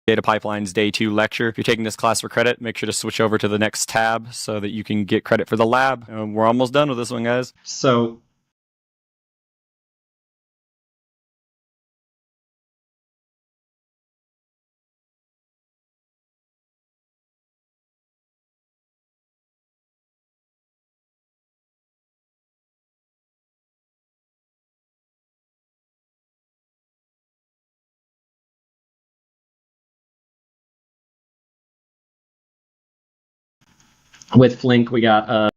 Data Pipelines Day 2 lecture. If you're taking this class for credit, make sure to switch over to the next tab so that you can get credit for the lab. We're almost done with this one, guys. So with Flink, we got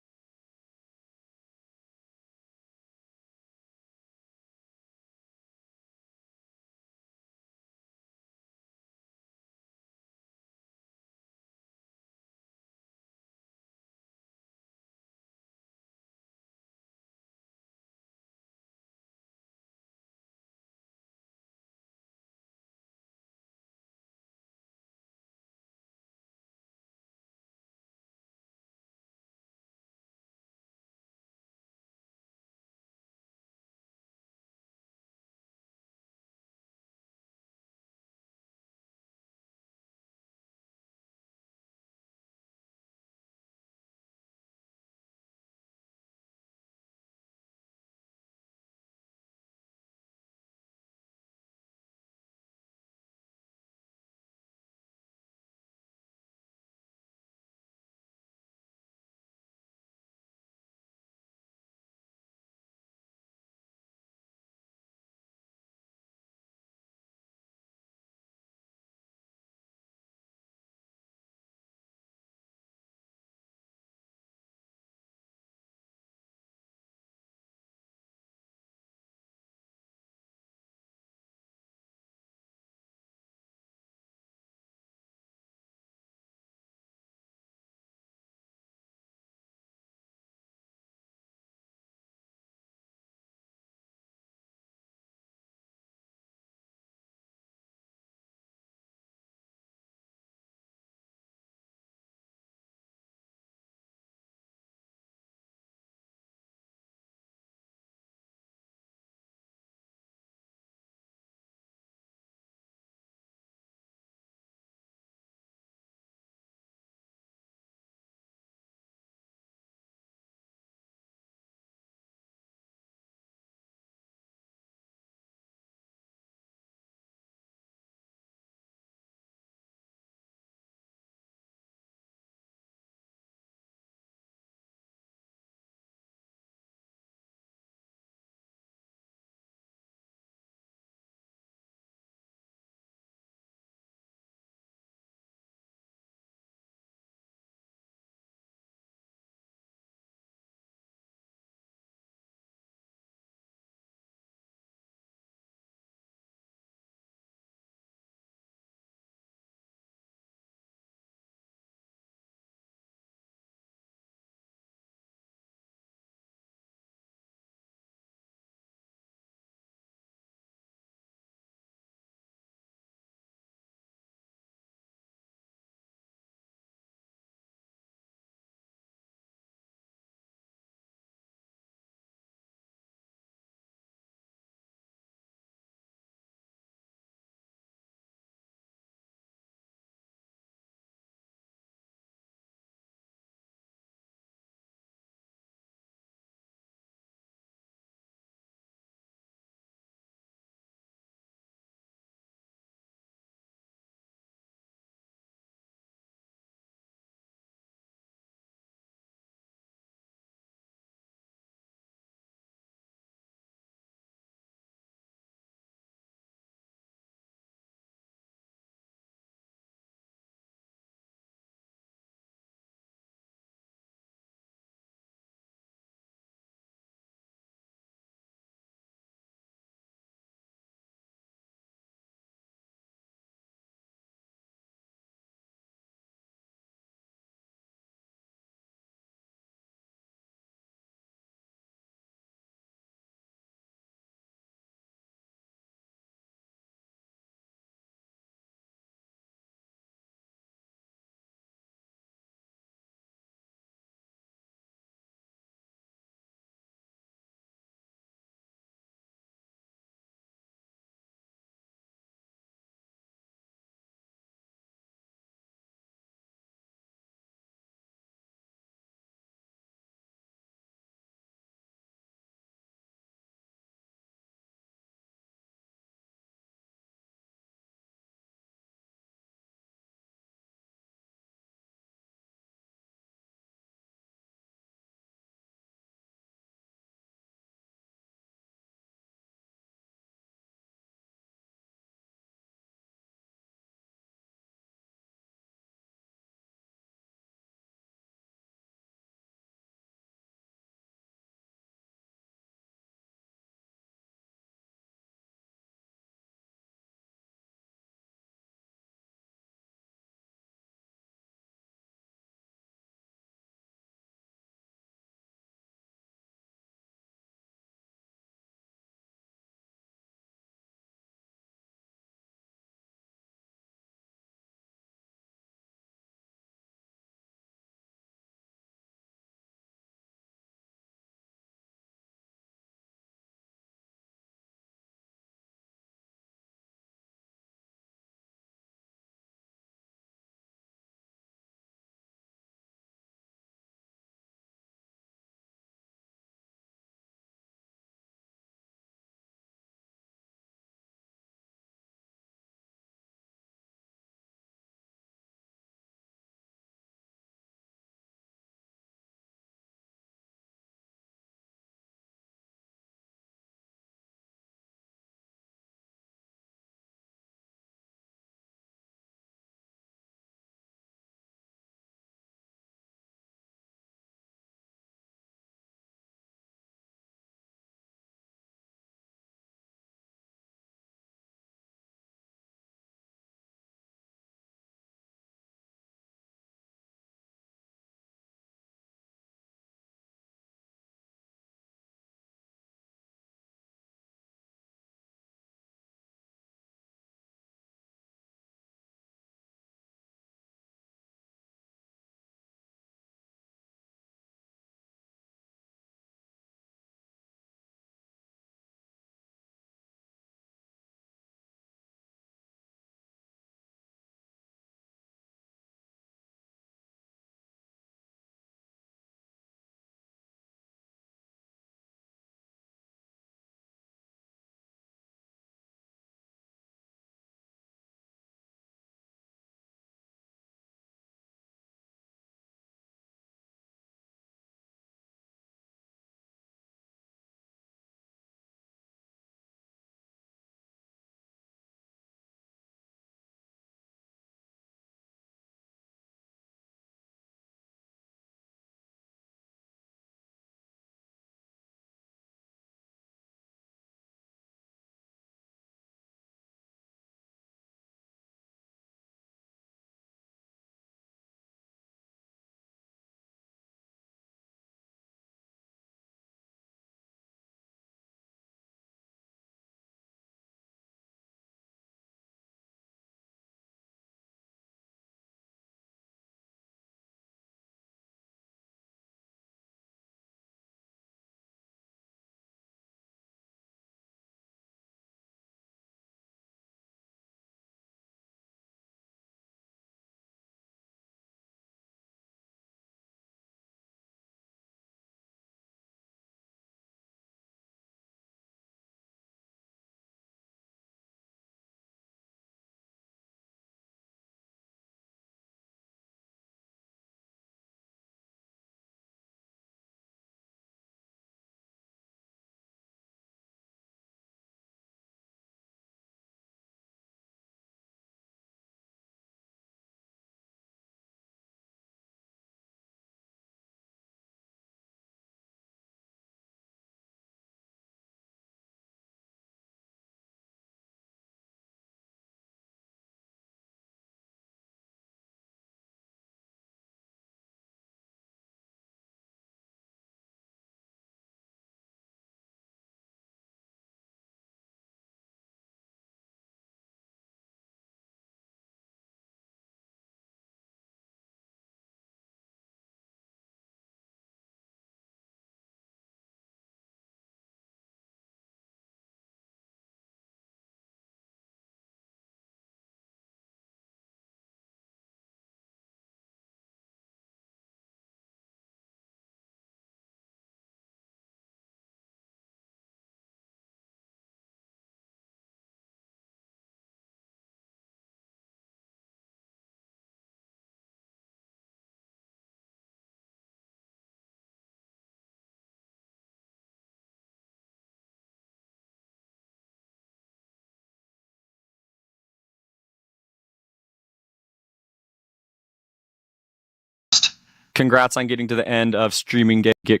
Congrats on getting to the end of streaming gig.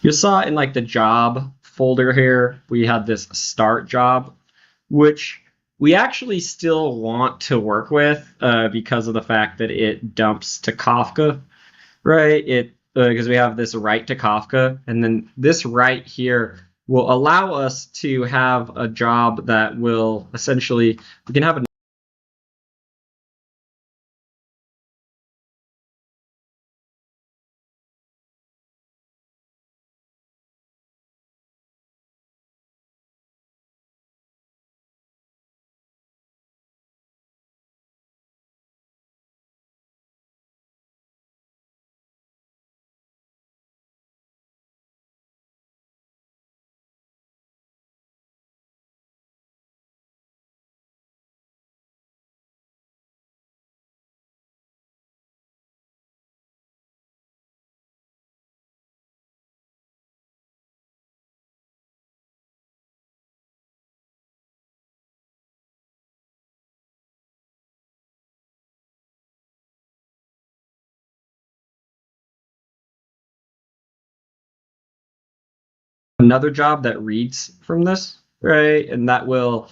You saw in like the job folder here, we had this start job, which we actually still want to work with because of the fact that it dumps to Kafka, right? It because we have this write to Kafka, and then this write here will allow us to have a job that will essentially, we can have a another job that reads from this, right? And that will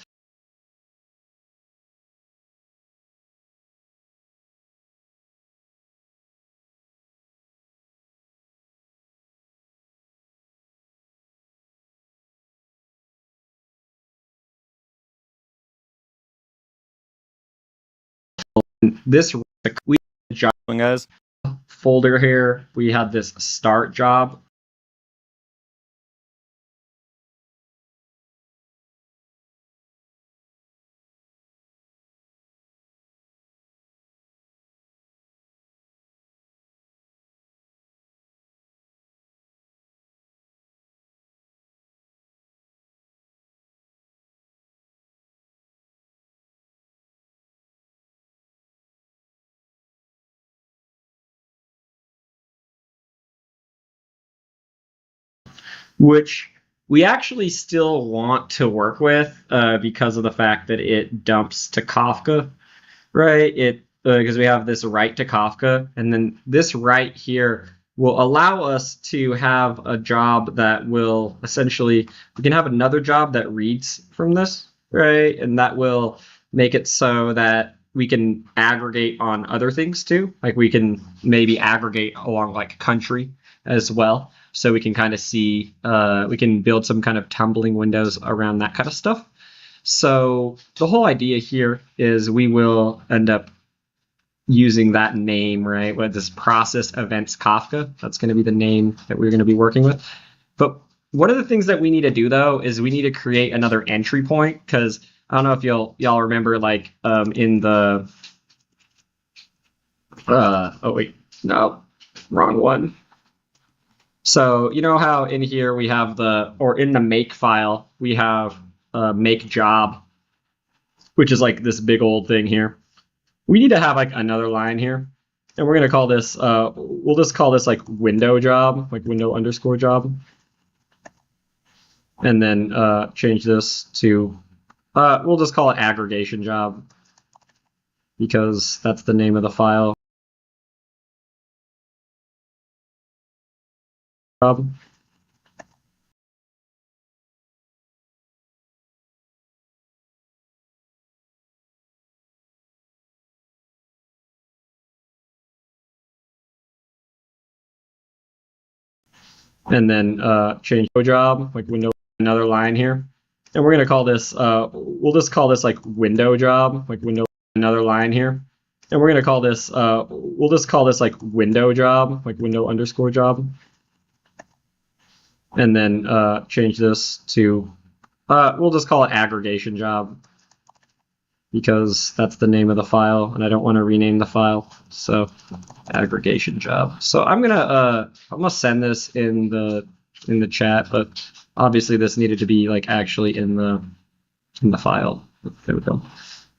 this job guys folder here, we had this start job. Which we actually still want to work with because of the fact that it dumps to Kafka, right? It because we have this write to Kafka, and then this write here will allow us to have a job that will essentially, we can have another job that reads from this, right? And that will make it so that we can aggregate on other things too. Like we can maybe aggregate along like country as well. So we can kind of see, we can build some kind of tumbling windows around that kind of stuff. So the whole idea here is we will end up using that name, right? With this process events Kafka, that's going to be the name that we're going to be working with. But one of the things that we need to do though is we need to create another entry point, because I don't know if y'all remember, like in the oh wait, no, wrong one. So you know how in here we have in the make file we have make job, which is like this big old thing here. We need to have like another line here, and we're gonna call this we'll just call this like window job, like window underscore job, and then change this to we'll just call it aggregation job, because that's the name of the file. And then change job, like window, another line here, and we're gonna call this we'll just call this like window job, like window, another line here, and we're gonna call this we'll just call this like window job, like window underscore job, and then change this to we'll just call it aggregation job, because that's the name of the file, and I don't want to rename the file. So aggregation job. So I'm gonna send this in the chat, but obviously this needed to be like actually in the file. There we go.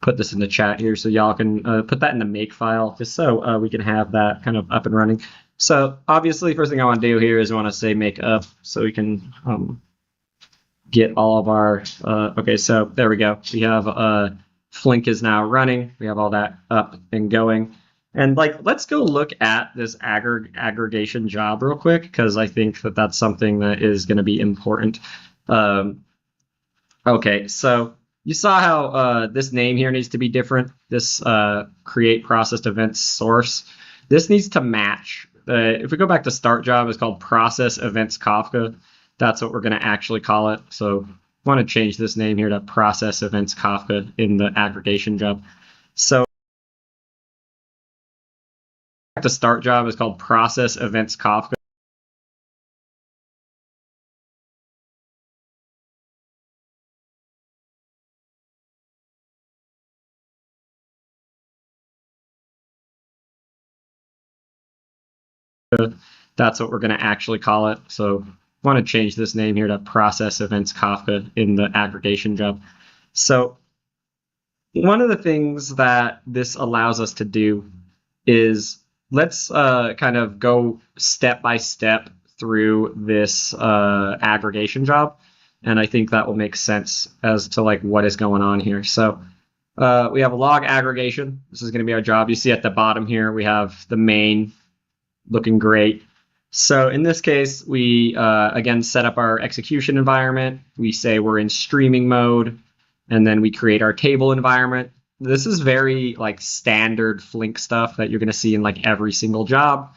Put this in the chat here so y'all can put that in the make file, just so we can have that kind of up and running. So obviously, first thing I want to do here is I want to say make up so we can get all of our. Okay, so there we go. We have Flink is now running. We have all that up and going. And like, let's go look at this aggregation job real quick, because I think that that's something that is going to be important. Okay, so you saw how this name here needs to be different. This create processed events source. This needs to match. If we go back to start job, it's called process events Kafka. That's what we're going to actually call it. So I want to change this name here to process events Kafka in the aggregation job. So the start job is called process events Kafka. That's what we're going to actually call it. So I want to change this name here to process events Kafka in the aggregation job. So one of the things that this allows us to do is let's kind of go step by step through this aggregation job. And I think that will make sense as to like what is going on here. So we have a log aggregation. This is going to be our job. You see at the bottom here, we have the main looking great. So in this case, we again set up our execution environment. We say we're in streaming mode, and then we create our table environment. This is very like standard Flink stuff that you're going to see in like every single job.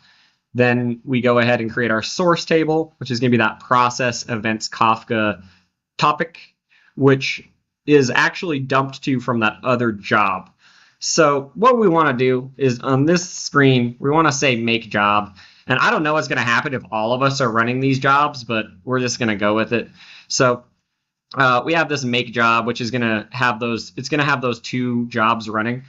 Then we go ahead and create our source table, which is going to be that process events Kafka topic, which is actually dumped to from that other job. So what we want to do is on this screen, we want to say make job. And I don't know what's going to happen if all of us are running these jobs, but we're just going to go with it. So we have this make job, which is going to have those, it's going to have those two jobs running.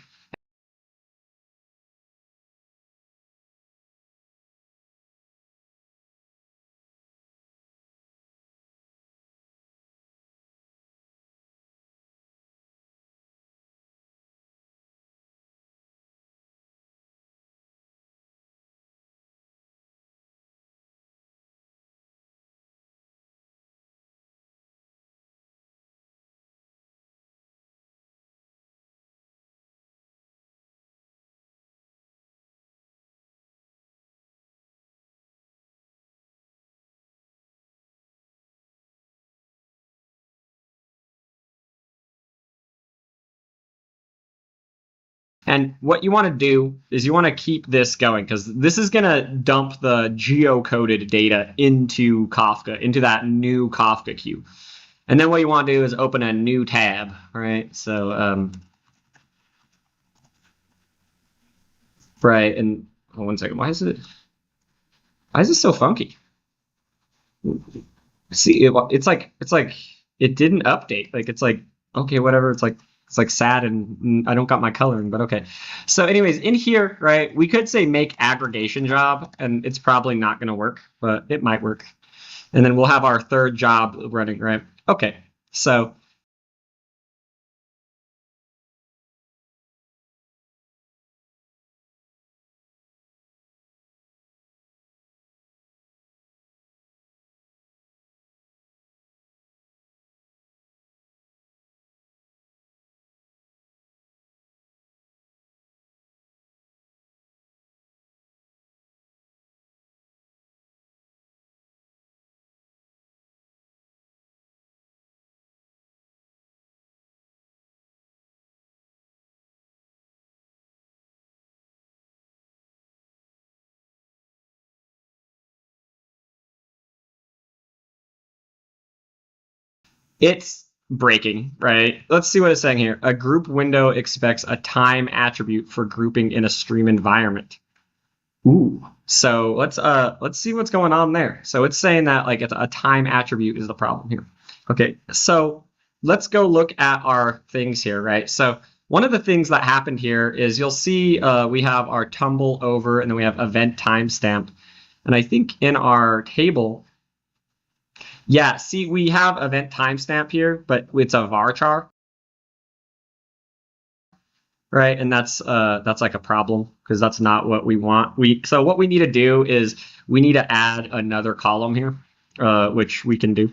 And what you want to do is you want to keep this going, because this is going to dump the geocoded data into Kafka, into that new Kafka queue. And then what you want to do is open a new tab, right? So, right, and oh, 1 second, why is it so funky? See, it's like it didn't update. Like it's like, okay, whatever. It's like sad and I don't got my coloring, but okay. So anyways, in here, right, we could say make aggregation job, and it's probably not going to work, but it might work. And then we'll have our third job running, right? Okay, so it's breaking, right? Let's see what it's saying here. A group window expects a time attribute for grouping in a stream environment. Ooh. So let's see what's going on there. So it's saying that like a time attribute is the problem here. Okay, so let's go look at our things here, right? So one of the things that happened here is you'll see we have our tumble over and then we have event timestamp. And I think in our table, yeah, see, we have event timestamp here, but it's a varchar, right? And that's like a problem because that's not what we want. So what we need to do is we need to add another column here, which we can do.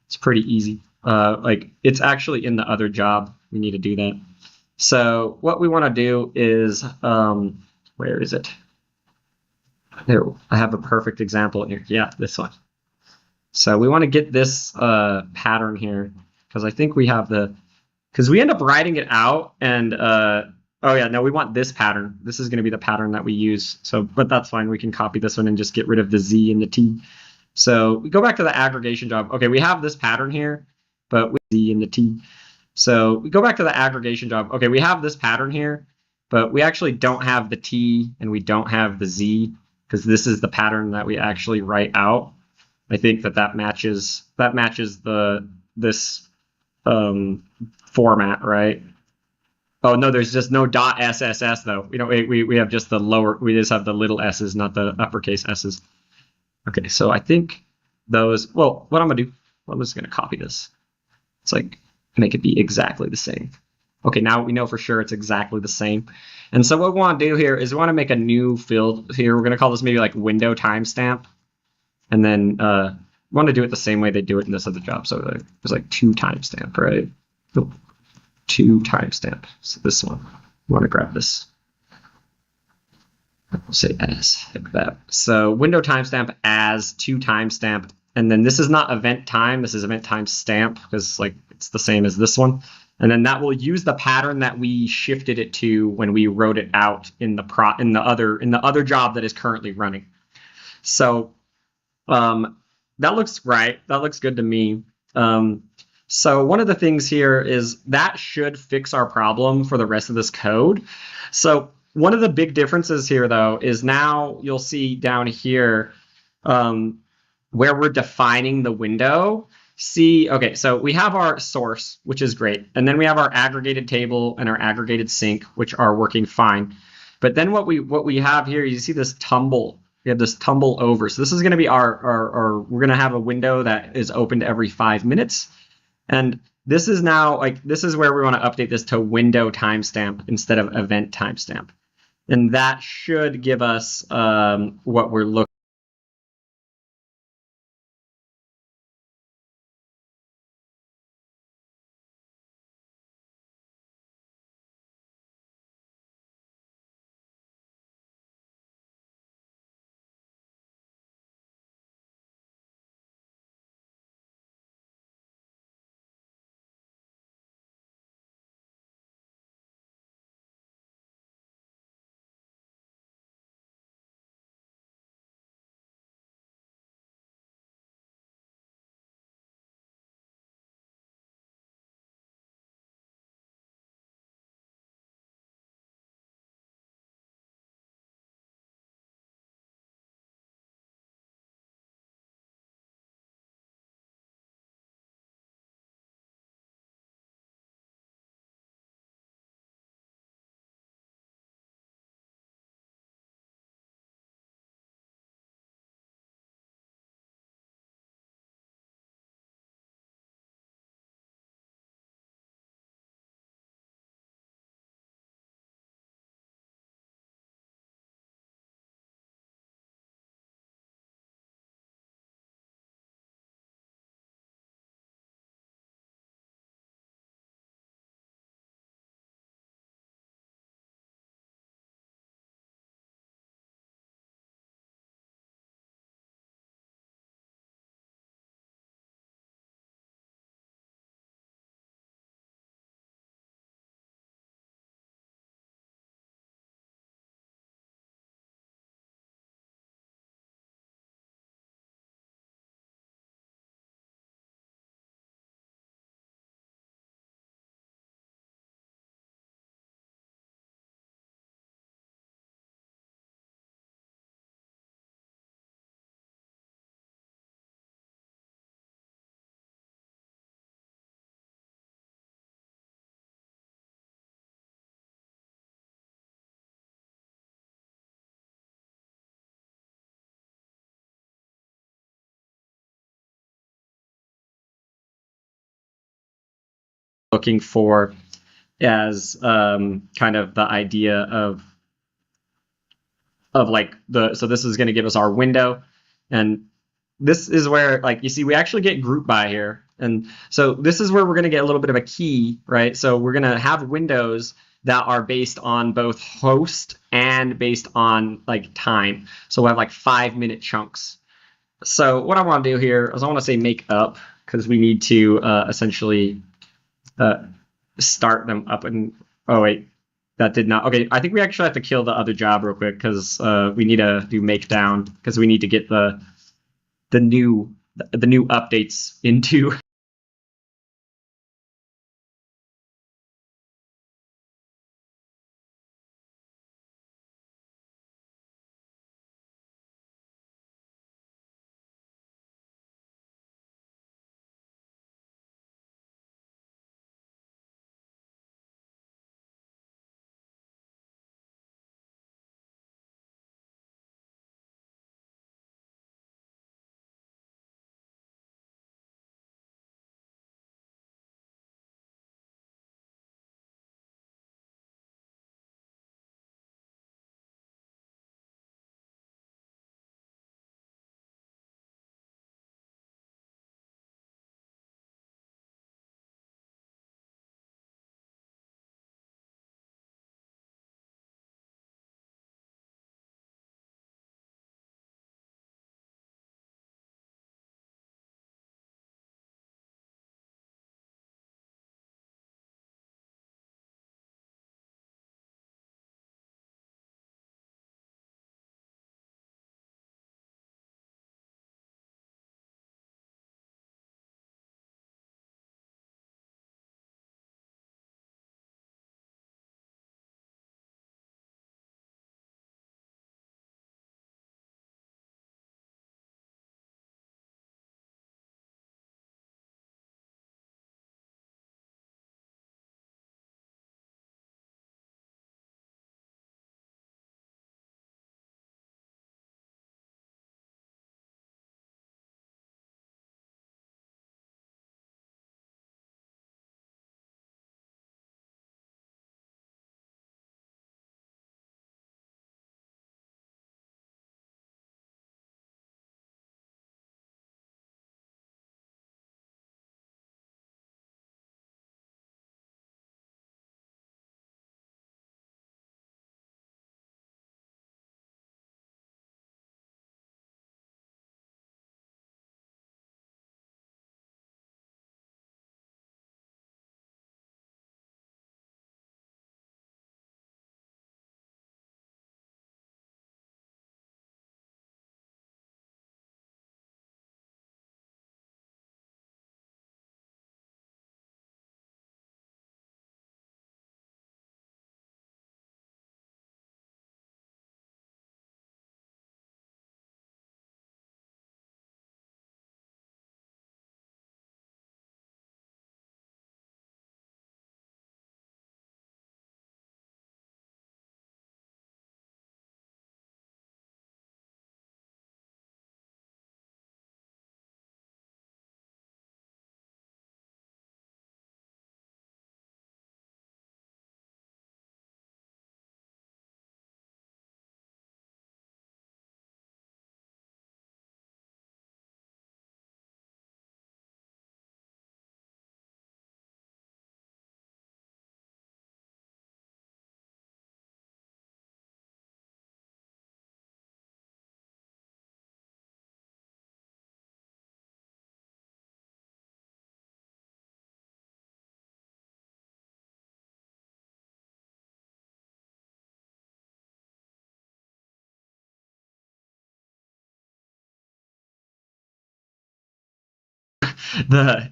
It's pretty easy. Like it's actually in the other job. We need to do that. So what we want to do is, where is it? There, I have a perfect example here. Yeah, this one. So we want to get this pattern here because I think we have because we end up writing it out and oh yeah, no, we want this pattern. This is going to be the pattern that we use. So, but that's fine. We can copy this one and just get rid of the Z and the T. So we go back to the aggregation job. Okay, we have this pattern here, but with Z and the T. So we go back to the aggregation job. Okay, we have this pattern here, but we actually don't have the T and we don't have the Z because this is the pattern that we actually write out. I think that matches this format, right? Oh no, there's just no .sss though. We have just the lower. We just have the little s's, not the uppercase s's. Okay, so I think those. Well, what I'm gonna do? I'm just gonna copy this. It's like make it be exactly the same. Okay, now we know for sure it's exactly the same. And so what we want to do here is we want to make a new field here. We're gonna call this maybe like window timestamp, and then we want to do it the same way they do it in this other job. So there's like 2 timestamp, right? 2 timestamp. So this one, we want to grab this. We'll say as like that. So window timestamp as 2 timestamp, and then this is not event time. This is event timestamp because like it's the same as this one. And then that will use the pattern that we shifted it to when we wrote it out in the other job that is currently running. So that looks right. That looks good to me. So one of the things here is that should fix our problem for the rest of this code. So one of the big differences here, though, is now you'll see down here where we're defining the window. See, okay, so we have our source, which is great. And then we have our aggregated table and our aggregated sync, which are working fine. But then what we have here, you see this tumble. We have this tumble over. So this is going to be we're going to have a window that is opened every 5 minutes. And this is now this is where we want to update this to window timestamp instead of event timestamp. And that should give us what we're looking looking for as kind of the idea of like so this is going to give us our window, and this is where, like, you see we actually get group by here, and so this is where we're going to get a little bit of a key, right? So we're going to have windows that are based on both host and based on like time. So we'll have like 5-minute chunks. So what I want to do here is I want to say make up, because we need to essentially start them up. And oh wait, that did not. Okay, I think we actually have to kill the other job real quick, because we need to do make down, because we need to get the new updates into.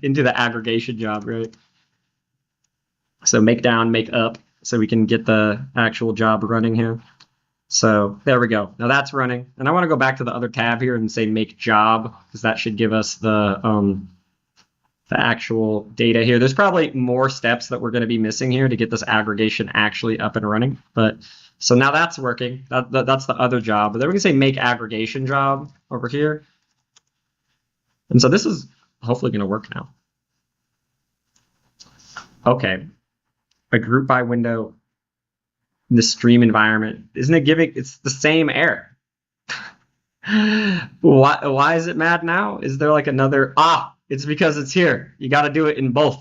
Into the aggregation job, right? So make down, make up, so we can get the actual job running here. So there we go. Now that's running. And I want to go back to the other tab here and say make job, because that should give us the actual data here. There's probably more steps that we're going to be missing here to get this aggregation actually up and running. But so now that's working. That's the other job. But then we can say make aggregation job over here. And so this is hopefully going to work now. Okay, a group by window in the stream environment. Isn't it giving? It's the same error. Why is it mad now? Is there like another? It's because it's here. You got to do it in both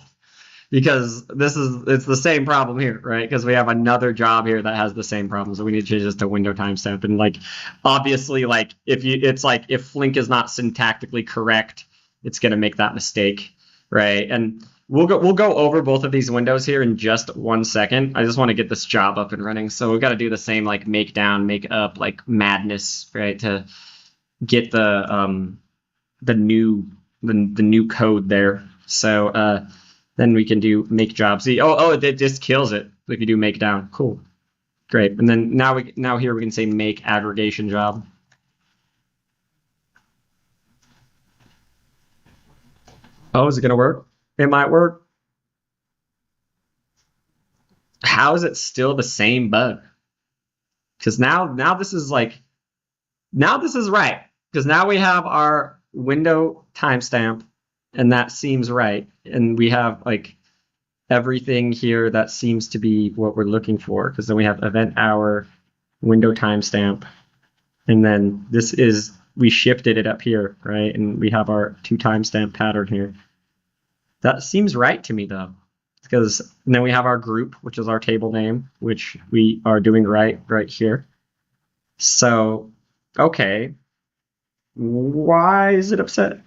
because it's the same problem here, right? Because we have another job here that has the same problem, so we need to change this to window timestamp. And like, obviously, like if flink is not syntactically correct, it's gonna make that mistake, right? And we'll go over both of these windows here in just 1 second. I just want to get this job up and running, so we've got to do the same like make down, make up, like madness, right? To get the new code there. So then we can do make job. See, it just kills it if you do make down. Cool, great. And then now here we can say make aggregation job. Oh, is it gonna work? It might work. How is it still the same bug? Because now this is right. Because now we have our window timestamp, and that seems right. And we have like everything here that seems to be what we're looking for. Because then we have event hour, window timestamp, and then we shifted it up here, right? And we have our to timestamp pattern here. That seems right to me though. Because then we have our group, which is our table name, which we are doing right here. So, okay. Why is it upset?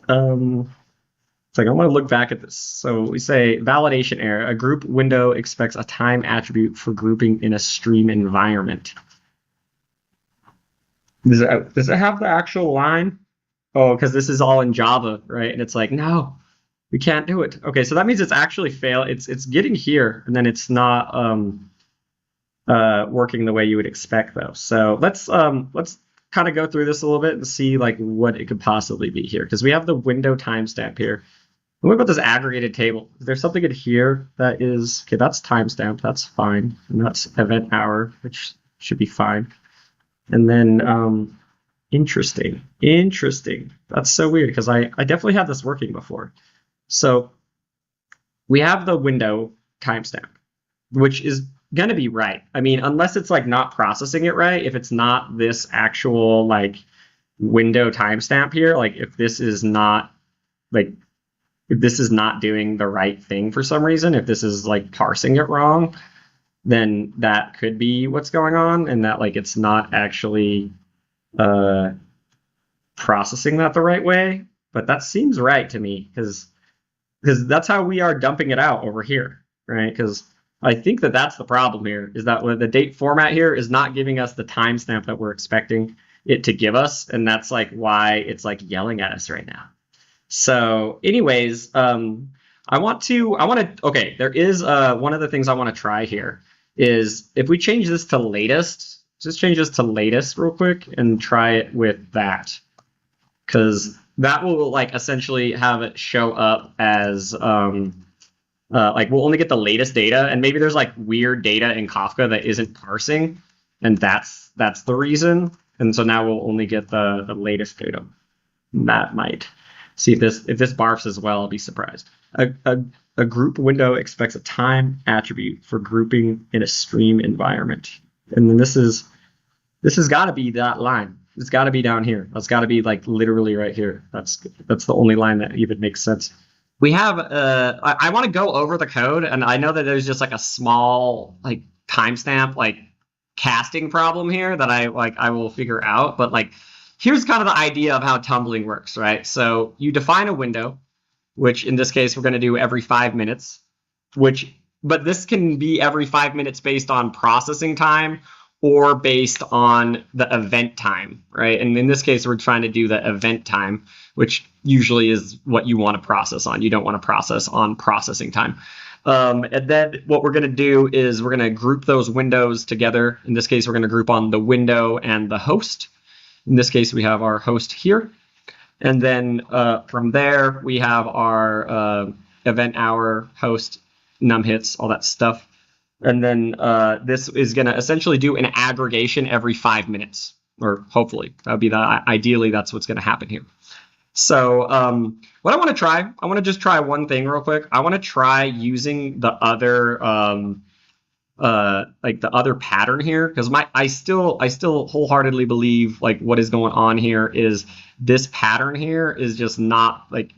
It's like I want to look back at this. So we say validation error. A group window expects a time attribute for grouping in a stream environment. Does it have the actual line? Oh, because this is all in Java, right? And it's like, no, we can't do it. Okay, so that means it's actually failed. It's getting here, and then it's not working the way you would expect, though. So let's kind of go through this a little bit and see like what it could possibly be here, because we have the window timestamp here. And what about this aggregated table? Is there something in here that is okay? That's timestamp. That's fine, and that's event hour, which should be fine. And then interesting. That's so weird because I definitely had this working before. So we have the window timestamp, which is going to be right. I mean, unless it's like not processing it right, if it's not this actual like window timestamp here, like if this is not doing the right thing for some reason, if this is like parsing it wrong, then that could be what's going on, and that like it's not actually processing that the right way. But that seems right to me because that's how we are dumping it out over here, right? Because I think that's the problem here, is that the date format here is not giving us the timestamp that we're expecting it to give us, and that's like why it's like yelling at us right now. So anyways, okay, there is one of the things I want to try here is if we change this to latest, just change this to latest real quick and try it with that, because that will like essentially have it show up as like we'll only get the latest data, and maybe there's like weird data in Kafka that isn't parsing, and that's the reason. And so now we'll only get the latest data. That might see if this barfs as well. I'll be surprised. A group window expects a time attribute for grouping in a stream environment, and then this has got to be that line. It's got to be down here. That's got to be like literally right here. That's the only line that even makes sense. We have I want to go over the code, and I know that there's just like a small like timestamp like casting problem here that I will figure out, but like here's kind of the idea of how tumbling works, right? So you define a window, which in this case we're going to do every 5 minutes, but this can be every 5 minutes based on processing time or based on the event time, right? And in this case, we're trying to do the event time, which usually is what you want to process on. You don't want to process on processing time. And then what we're going to do is we're going to group those windows together. In this case, we're going to group on the window and the host. In this case, we have our host here. And then from there, we have our event hour, host, num hits, all that stuff. And then this is going to essentially do an aggregation every 5 minutes, or hopefully. That would be ideally, that's what's going to happen here. So what I want to try, I want to just try one thing real quick. I want to try using the other like the other pattern here because my I still wholeheartedly believe like what is going on here is this pattern here is just not like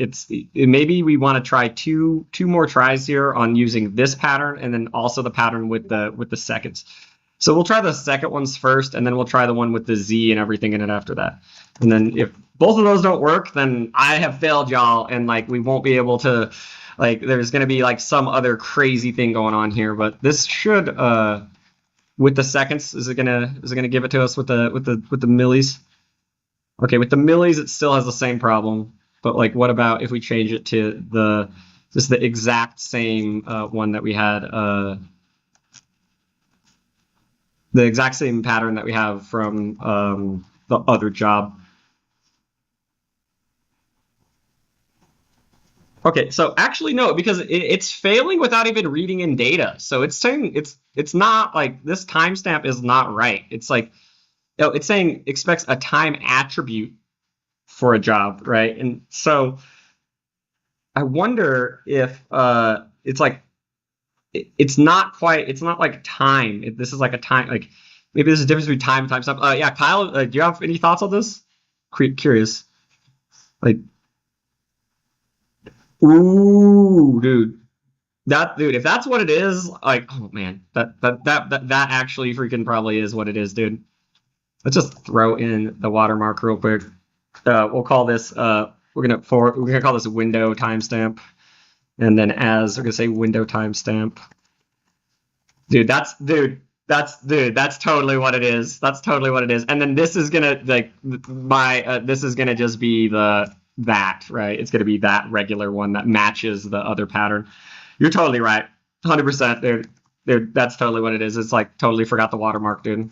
maybe we want to try two more tries here on using this pattern and then also the pattern with the seconds. So we'll try the second ones first and then we'll try the one with the Z and everything in it after that. And then if both of those don't work, then I have failed y'all and like we won't be able to like there's going to be like some other crazy thing going on here, but this should with the seconds is it gonna give it to us with the millis? Okay, with the millis it still has the same problem, but like what about if we change it to the exact same one that we had the exact same pattern that we have from the other job. Okay, so actually no, because it's failing without even reading in data. So it's saying it's not like this timestamp is not right. It's like it's saying expects a time attribute for a job, right? And so I wonder if it's like it's not quite it's not like time. This is like a time like maybe there's a difference between time and time stuff. Yeah, Kyle, do you have any thoughts on this? Curious. Like, ooh, dude. That dude, if that's what it is, like, oh man, that actually freaking probably is what it is, dude. Let's just throw in the watermark real quick. We'll call this we're gonna call this window timestamp, and then as we're gonna say window timestamp. That's totally what it is. That's totally what it is. And then this is gonna like this is gonna just be that right. It's gonna be that regular one that matches the other pattern. You're totally right. 100%, dude. That's totally what it is. It's like totally forgot the watermark, dude.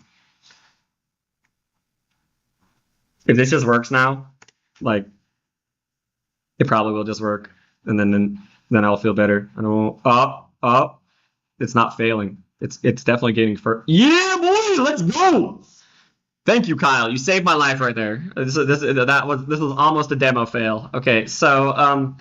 If this just works now, like it probably will just work, and then I'll feel better. And I won't. Up. It's not failing. It's definitely getting for. Yeah, boy, let's go. Thank you, Kyle. You saved my life right there. This was almost a demo fail. Okay, so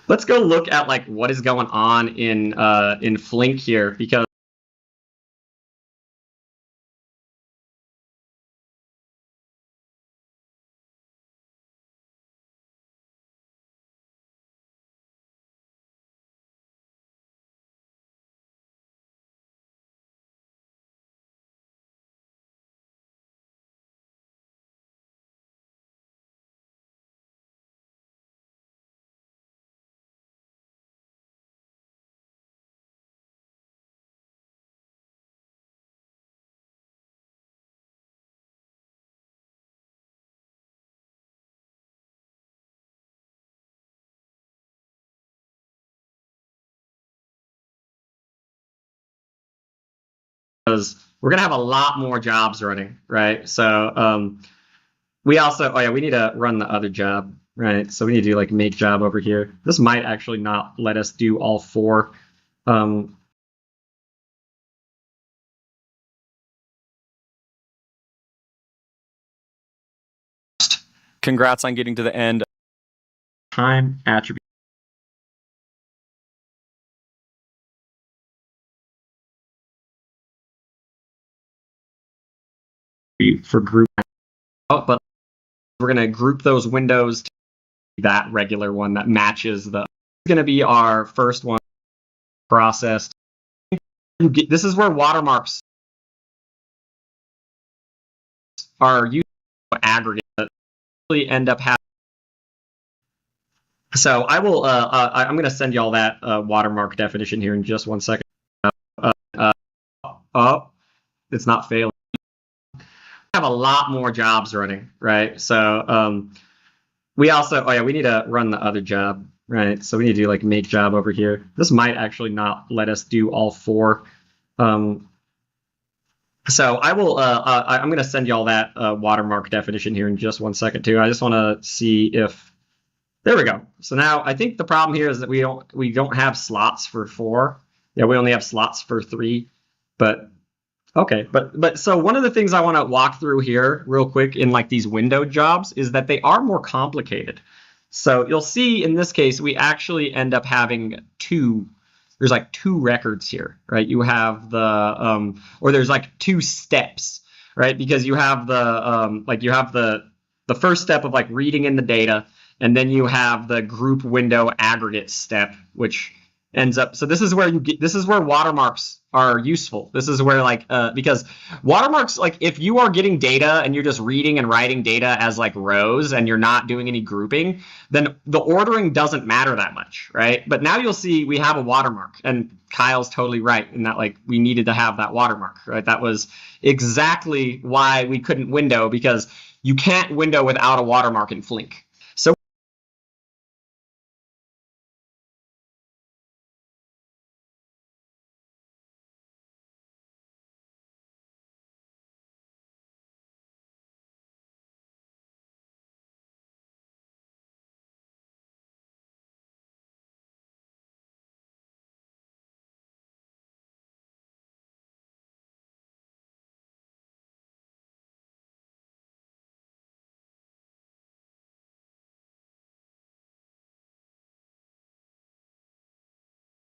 let's go look at like what is going on in Flink here, because we're gonna have a lot more jobs running, right? So we also, oh yeah, we need to run the other job, right? So we need to do like make job over here. This might actually not let us do all four. Congrats on getting to the end. Time attribute for group out, but we're gonna group those windows to that regular one that matches the. It's gonna be our first one processed. This is where watermarks are used to aggregate. Really end up having. So I will. I'm going to send y'all that watermark definition here in just 1 second. Oh, it's not failing. We have a lot more jobs running, right? So we also. Oh yeah, we need to run the other job, right? So we need to do like make job over here. This might actually not let us do all four. So I will. I'm going to send y'all that watermark definition here in just 1 second too. I just want to see if. There we go. So now I think the problem here is that we don't have slots for 4. Yeah, we only have slots for 3. But okay, but so one of the things I want to walk through here real quick in like these window jobs is that they are more complicated. So you'll see in this case we actually end up having there's like 2 records here, right? You have the or there's like 2 steps, right? Because you have the you have the first step of like reading in the data, and then you have the group window aggregate step, which ends up. So this is where this is where watermarks are useful. This is where like because watermarks, like if you are getting data and you're just reading and writing data as like rows and you're not doing any grouping, then the ordering doesn't matter that much, right? But now you'll see we have a watermark, and Kyle's totally right in that like we needed to have that watermark, right? That was exactly why we couldn't window, because you can't window without a watermark in Flink.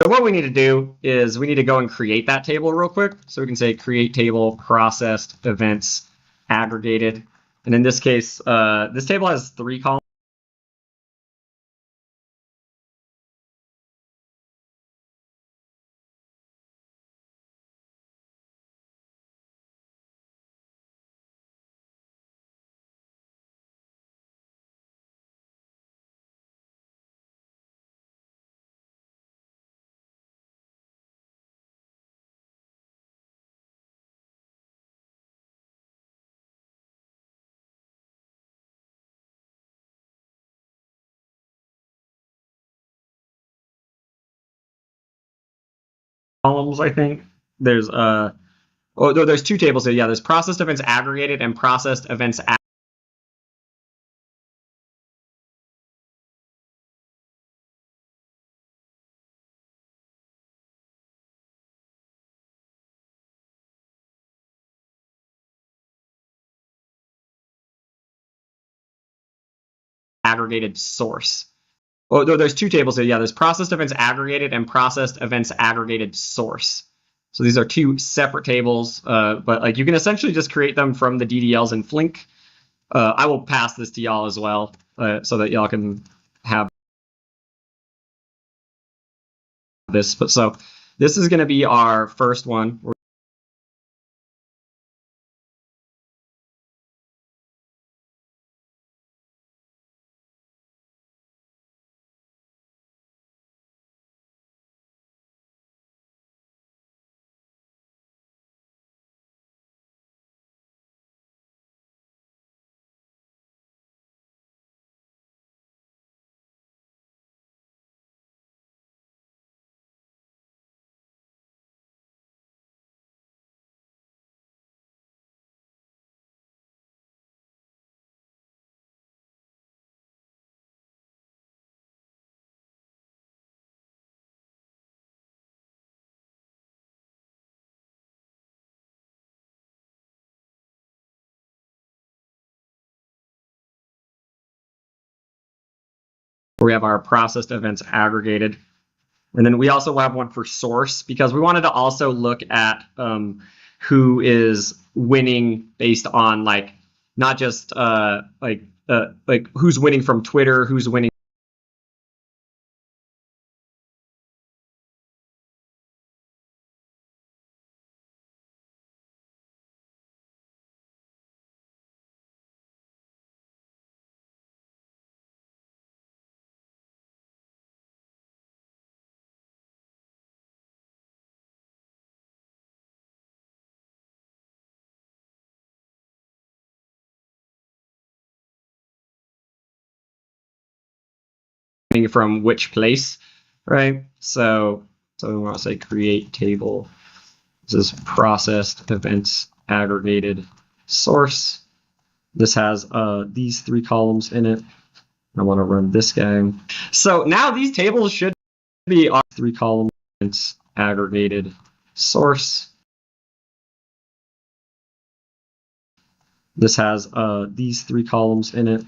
So what we need to do is we need to go and create that table real quick. So we can say create table processed events aggregated. And in this case, this table has 3 columns. I think there's there's 2 tables here. Yeah, there's processed events aggregated and processed events aggregated source. Oh, no, there's two tables here. Yeah, there's processed events aggregated and processed events aggregated source. So these are two separate tables, but like you can essentially just create them from the DDLs in Flink. I will pass this to y'all as well, so that y'all can have this. But so this is going to be our first one. Where we have our processed events aggregated. And then we also have one for source because we wanted to also look at who is winning based on like not just like who's winning from Twitter, who's winning from which place, right? So we want to say create table. This is processed events aggregated source. This has these three columns in it. I want to run this guy. So now these tables should be our three columns aggregated source. This has these three columns in it.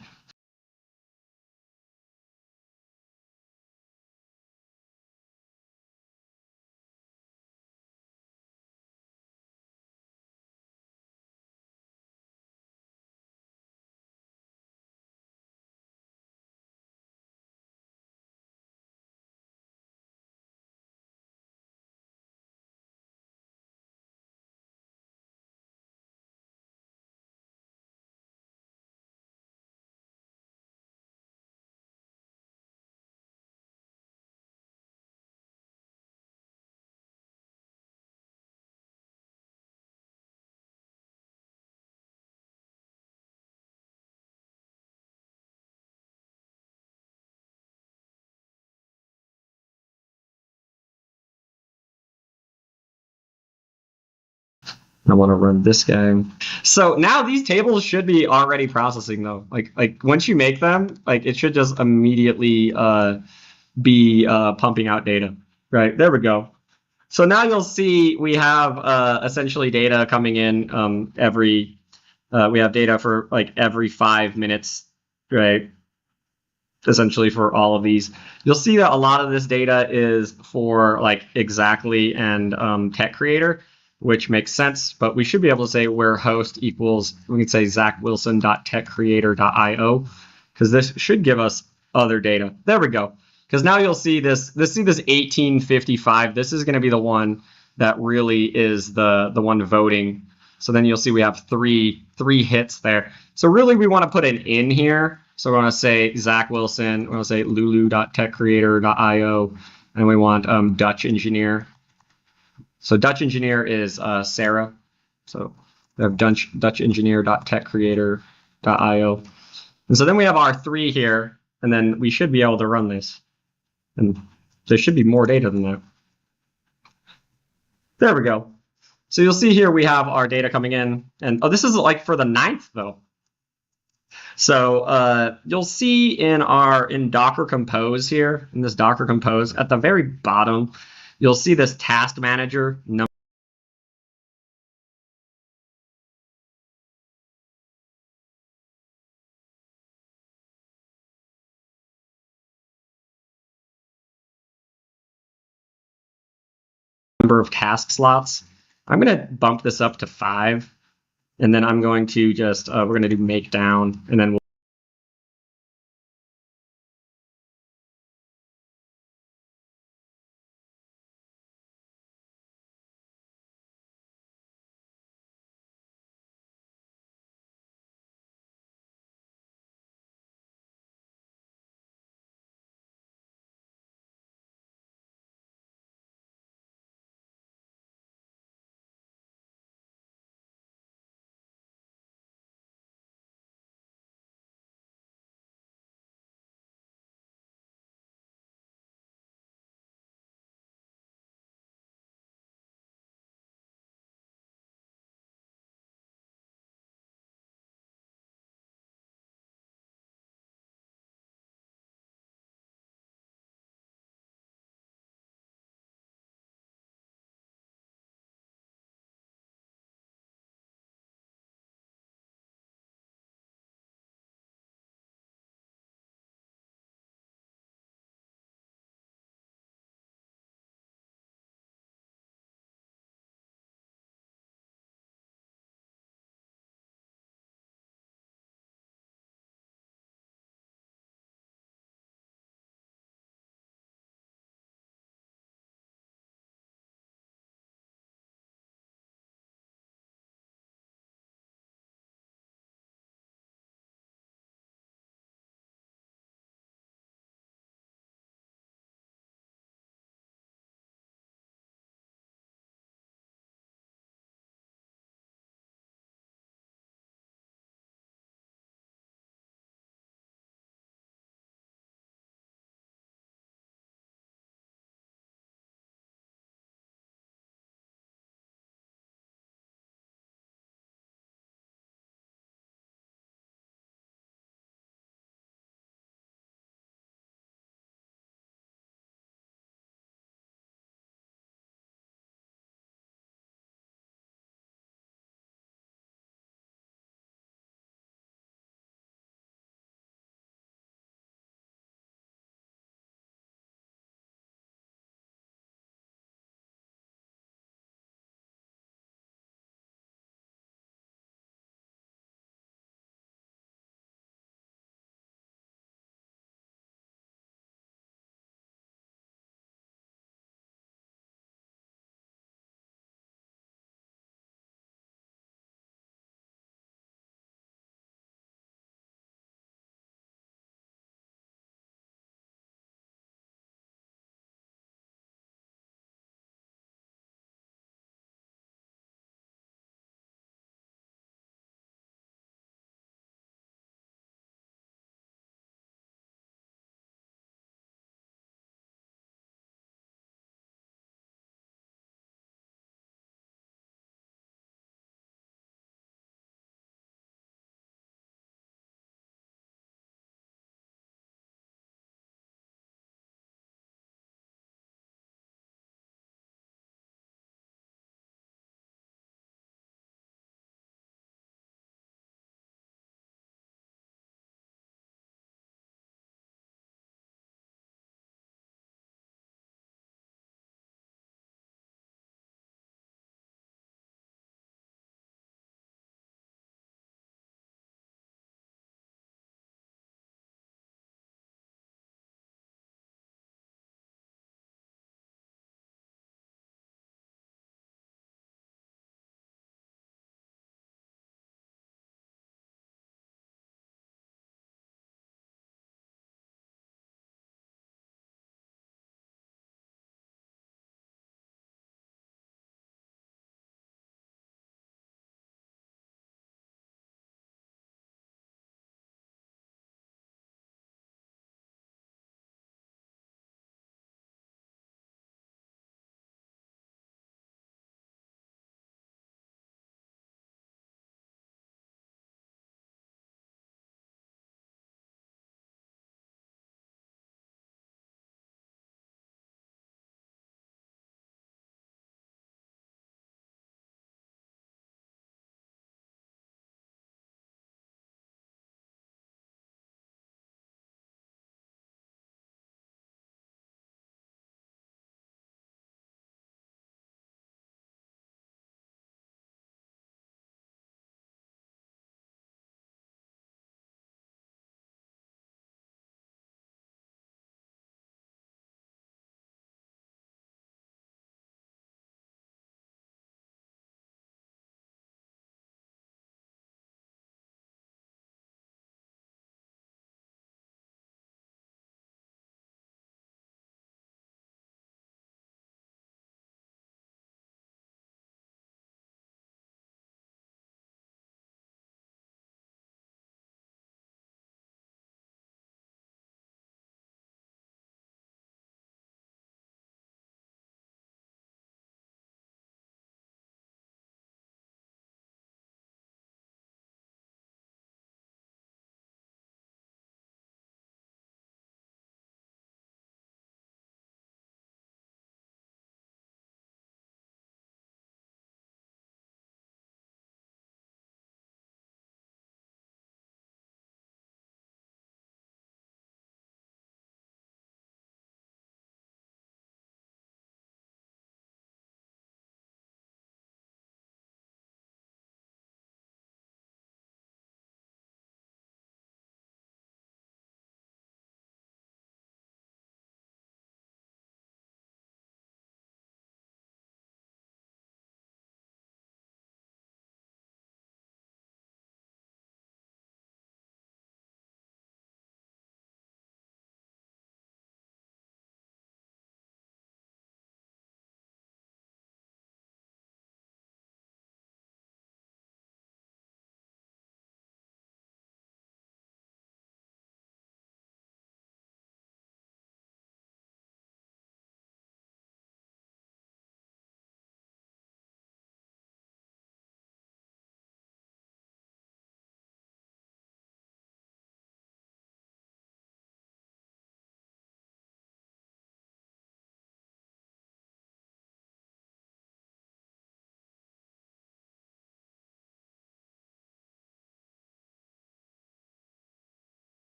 I want to run this guy. So now these tables should be already processing though. Like once you make them, like it should just immediately be pumping out data. Right, there we go. So now you'll see we have essentially data coming in every. We have data for like every 5 minutes, right? Essentially for all of these. You'll see that a lot of this data is for like exactly and tech creator, which makes sense, but we should be able to say where host equals, we can say zachwilson.techcreator.io, because this should give us other data. There we go. Because now you'll see this 1855. This is going to be the one that really is the one voting. So then you'll see we have three hits there. So really we want to put an in here. So we want to say Zach Wilson, we want to say lulu.techcreator.io, and we want Dutch engineer. So Dutch engineer is Sarah. So we have Dutch engineer.techcreator.io. And so then we have our three here, and then we should be able to run this. And there should be more data than that. There we go. So you'll see here we have our data coming in. And oh, this is like for the 9th though. So you'll see in Docker Compose here, in this Docker Compose, at the very bottom, you'll see this task manager number. number of task slots. I'm going to bump this up to 5, and then I'm going to just, we're going to do make down, and then we'll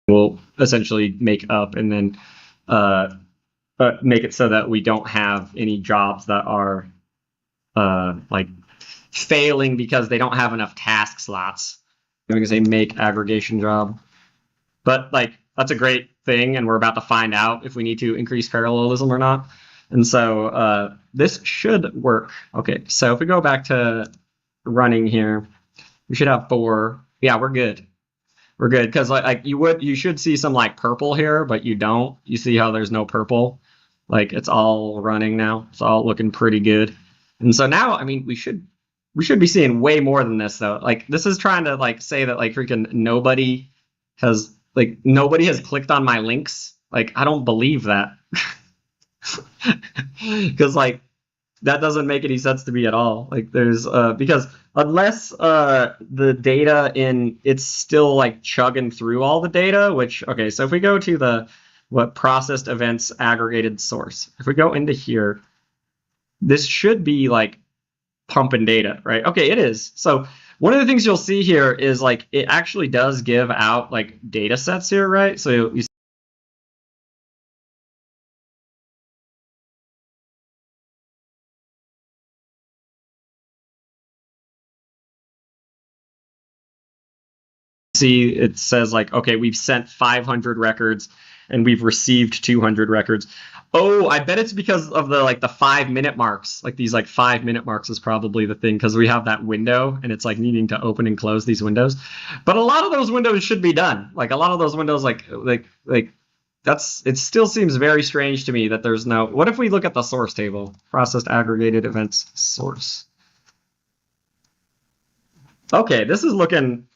we'll essentially make up and then make it so that we don't have any jobs that are like failing because they don't have enough task slots. I'm gonna say make aggregation job, but like that's a great thing, and we're about to find out if we need to increase parallelism or not. And so this should work. Okay, so if we go back to running here, we should have 4. Yeah, we're good. We're good because like you should see some like purple here, but you don't. You see how there's no purple? Like it's all running now. It's all looking pretty good. And so now, I mean, we should be seeing way more than this though. Like this is trying to like say that like freaking nobody has clicked on my links. Like I don't believe that. Because like that doesn't make any sense to me at all. Like there's because unless the data in it's still like chugging through all the data, which okay, so if we go to the what processed events aggregated source, if we go into here, this should be like pumping data, right? Okay, it is. So one of the things you'll see here is like it actually does give out like data sets here, right? So you see it says like, okay, we've sent 500 records and we've received 200 records. Oh, I bet it's because of the like the 5-minute marks. Like these like 5-minute marks is probably the thing because we have that window and it's like needing to open and close these windows. But a lot of those windows should be done. Like a lot of those windows like that's it still seems very strange to me that there's no. What if we look at the source table? Processed aggregated events source. Okay, this is looking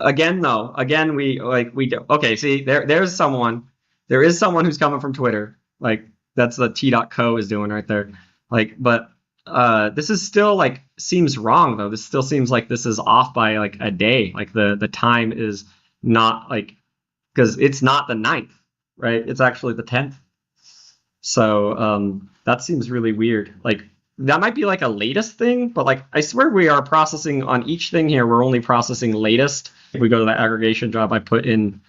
again though. Again, we do. Okay, see there is someone who's coming from Twitter. Like that's the t.co is doing right there. Like, but this is still like seems wrong though. This still seems like this is off by like a day. Like the time is not like because it's not the 9th, right? It's actually the 10th. So that seems really weird. Like that might be like a latest thing, but like I swear we are processing on each thing here. We're only processing latest. If we go to the aggregation job I put in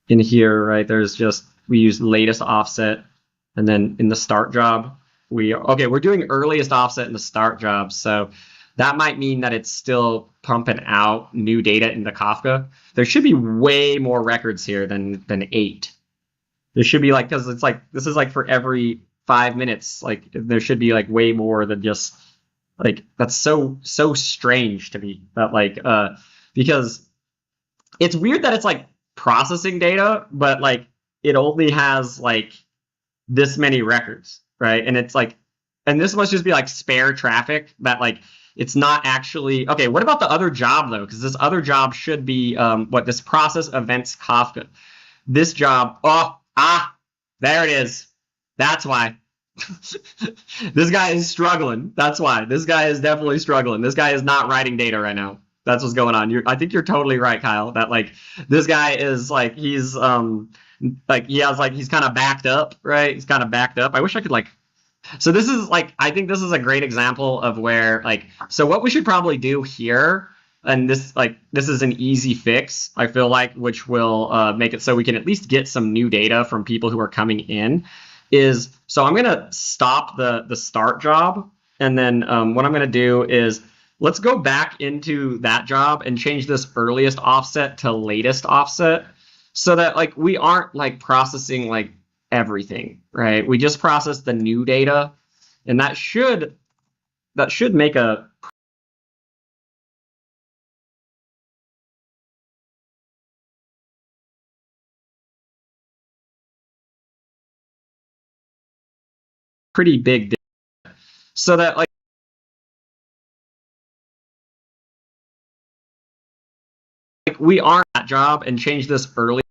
here, right? There's just we use latest offset, and then in the start job we're doing earliest offset in the start job. So that might mean that it's still pumping out new data into Kafka. There should be way more records here than 8. There should be like because it's like this is like for every 5 minutes. Like there should be like way more than just like that's so strange to me that like because it's weird that it's like processing data, but like it only has like this many records, right? And it's like and this must just be like spare traffic that like it's not actually okay. What about the other job though? Because this other job should be what this process events Kafka. This job, there it is. That's why. This guy is struggling. That's why. This guy is definitely struggling. This guy is not writing data right now. That's what's going on. I think you're totally right, Kyle. That like this guy is like he's like he has like he's kind of backed up, right? He's kind of backed up. I wish I could like so this is like I think this is a great example of where like so what we should probably do here and this is an easy fix I feel like which will make it so we can at least get some new data from people who are coming in is so I'm gonna stop the start job and then what I'm gonna do is let's go back into that job and change this earliest offset to latest offset so that like we aren't like processing like everything, right? We just process the new data, and that should make a pretty big difference. So that like we aren't that job and change this early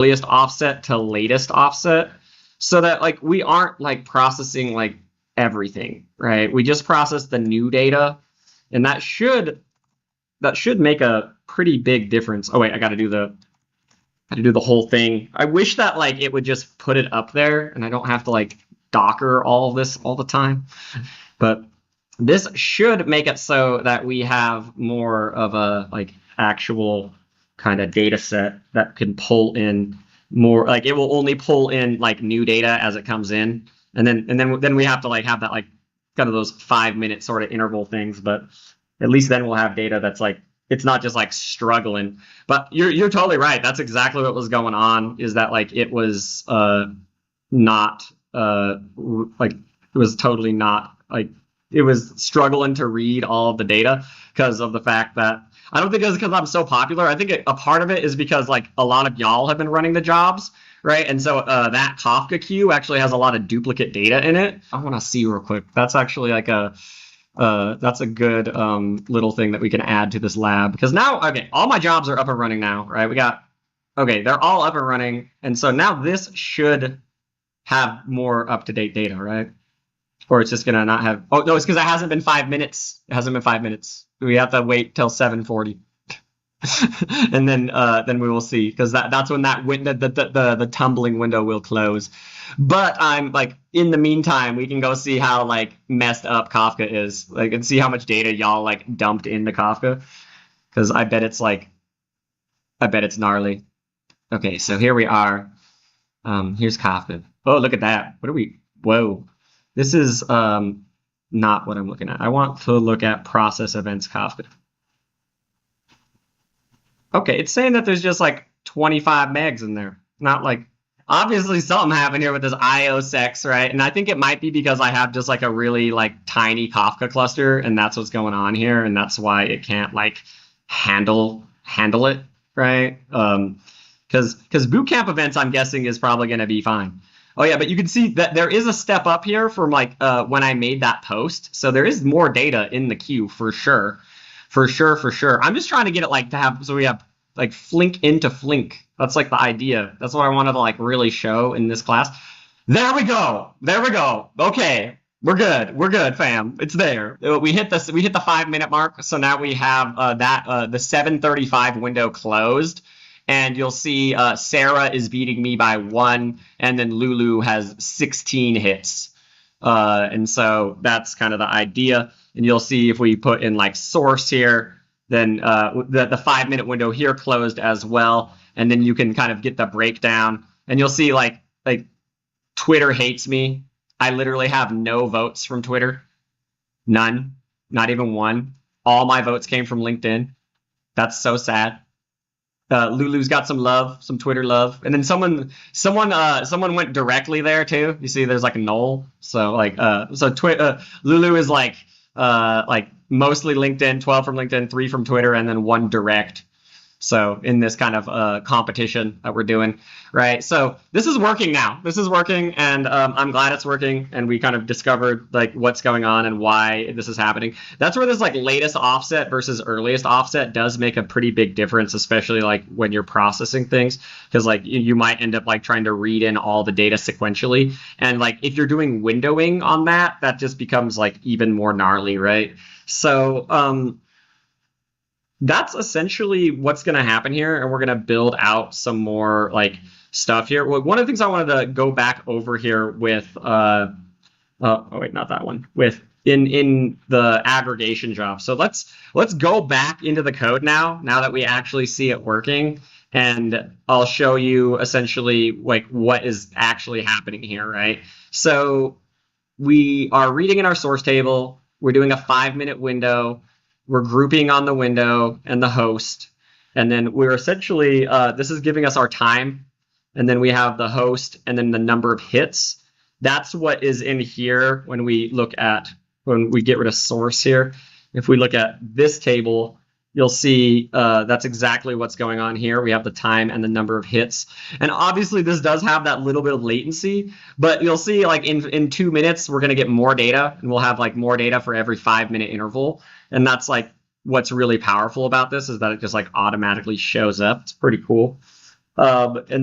Earliest offset to latest offset, so that like we aren't like processing like everything, right? We just process the new data, and that should make a pretty big difference. Oh wait, I got to do the whole thing. I wish that like it would just put it up there and I don't have to like Docker all of this all the time. But this should make it so that we have more of a like actual kind of data set that can pull in more, like it will only pull in like new data as it comes in. And then we have to like have that like kind of those 5 minute sort of interval things, but at least then we'll have data that's like it's not just like struggling. But you're totally right. That's exactly what was going on, is that like it was not like it was totally not like it was struggling to read all of the data because of the fact that I don't think it's because I'm so popular. I think a part of it is because like a lot of y'all have been running the jobs, right? And so that Kafka queue actually has a lot of duplicate data in it. I want to see real quick. That's actually like that's a good little thing that we can add to this lab, because now, okay, all my jobs are up and running now, right? Okay, they're all up and running. And so now this should have more up-to-date data, right? Or it's just gonna not have. Oh no, it's because it hasn't been 5 minutes. It hasn't been 5 minutes. We have to wait till 7:40, and then we will see, because that's when that window, the tumbling window will close. But I'm like, in the meantime, we can go see how like messed up Kafka is, like, and see how much data y'all like dumped into Kafka, because I bet it's gnarly. Okay, so here we are. Here's Kafka. Oh, look at that. What are we? Whoa. This is not what I'm looking at. I want to look at process events Kafka. Okay, it's saying that there's just like 25 megs in there. Not like, obviously something happened here with this IO sex, right? And I think it might be because I have just like a really like tiny Kafka cluster, and that's what's going on here, and that's why it can't like handle it, right? Because bootcamp events, I'm guessing, is probably going to be fine. Oh yeah, but you can see that there is a step up here from like when I made that post. So there is more data in the queue for sure. For sure. I'm just trying to get it like to have, so we have like flink into flink. That's like the idea. That's what I wanted to like really show in this class. There we go. Okay. We're good, fam. It's there. We hit the 5 minute mark. So now we have the 7:35 window closed. and you'll see Sarah is beating me by 1, and then Lulu has 16 hits. And so that's kind of the idea. And you'll see if we put in like source here, then the 5-minute window here closed as well. And then you can kind of get the breakdown. And you'll see like Twitter hates me. I literally have no votes from Twitter. None. Not even one. All my votes came from LinkedIn. That's so sad. Lulu's got some love, some Twitter love, and then someone went directly there too. You see, there's like a null. So like, Lulu is like mostly LinkedIn, 12 from LinkedIn, 3 from Twitter, and then 1 direct. So in this kind of competition that we're doing, right? So this is working now. This is working, and I'm glad it's working. And we kind of discovered like what's going on and why this is happening. That's where this like latest offset versus earliest offset does make a pretty big difference, especially like when you're processing things, because like you might end up like trying to read in all the data sequentially, and like if you're doing windowing on that, that just becomes like even more gnarly, right? So that's essentially what's going to happen here, and we're going to build out some more like stuff here. Well, one of the things I wanted to go back over here with, oh wait, not that one, with in the aggregation job. So let's go back into the code now that we actually see it working, and I'll show you essentially like what is actually happening here, right? So we are reading in our source table. We're doing a 5-minute window. We're grouping on the window and the host, and then we're essentially, this is giving us our time, and then we have the host and then the number of hits. That's what is in here when we get rid of source here. If we look at this table, you'll see that's exactly what's going on here. We have the time and the number of hits. And obviously this does have that little bit of latency, but you'll see like in 2 minutes, we're going to get more data, and we'll have like more data for every 5-minute interval. And that's like what's really powerful about this, is that it just like automatically shows up. It's pretty cool. And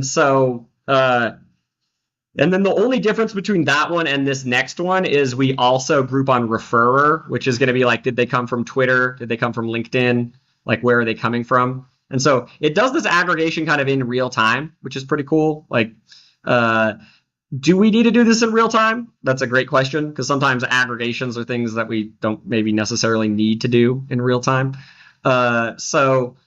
then the only difference between that one and this next one is we also group on referrer, which is going to be like, did they come from Twitter? Did they come from LinkedIn? Like, where are they coming from? And so it does this aggregation kind of in real time, which is pretty cool. Like, do we need to do this in real time? That's a great question, because sometimes aggregations are things that we don't maybe necessarily need to do in real time. So